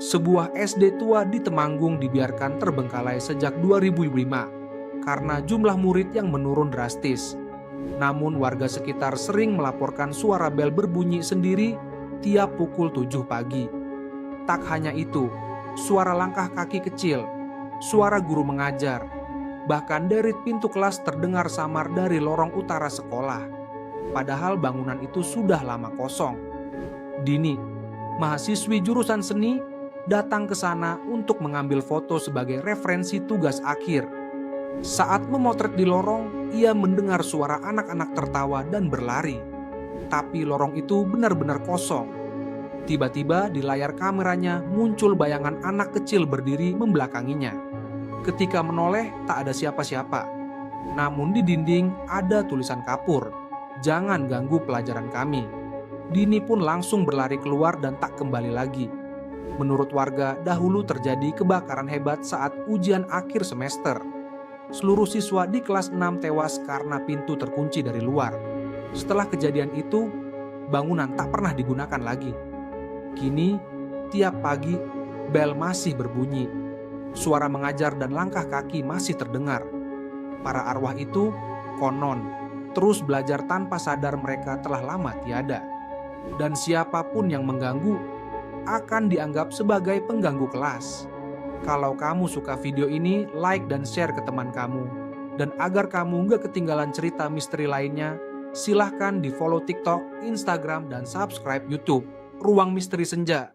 Sebuah SD tua di Temanggung dibiarkan terbengkalai sejak 2005 karena jumlah murid yang menurun drastis. Namun warga sekitar sering melaporkan suara bel berbunyi sendiri tiap pukul 7 pagi. Tak hanya itu, suara langkah kaki kecil, suara guru mengajar, bahkan derit pintu kelas terdengar samar dari lorong utara sekolah. Padahal bangunan itu sudah lama kosong. Dini, mahasiswi jurusan seni, datang ke sana untuk mengambil foto sebagai referensi tugas akhir. Saat memotret di lorong, ia mendengar suara anak-anak tertawa dan berlari. Tapi lorong itu benar-benar kosong. Tiba-tiba di layar kameranya muncul bayangan anak kecil berdiri membelakanginya. Ketika menoleh, tak ada siapa-siapa. Namun di dinding ada tulisan kapur, "Jangan ganggu pelajaran kami." Dini pun langsung berlari keluar dan tak kembali lagi. Menurut warga, dahulu terjadi kebakaran hebat saat ujian akhir semester. Seluruh siswa di kelas 6 tewas karena pintu terkunci dari luar. Setelah kejadian itu, bangunan tak pernah digunakan lagi. Kini, tiap pagi, bel masih berbunyi. Suara mengajar dan langkah kaki masih terdengar. Para arwah itu, konon, terus belajar tanpa sadar mereka telah lama tiada. Dan siapapun yang mengganggu akan dianggap sebagai pengganggu kelas. Kalau kamu suka video ini, like dan share ke teman kamu. Dan agar kamu gak ketinggalan cerita misteri lainnya, silahkan di follow TikTok, Instagram, dan subscribe YouTube Ruang Misteri Senja.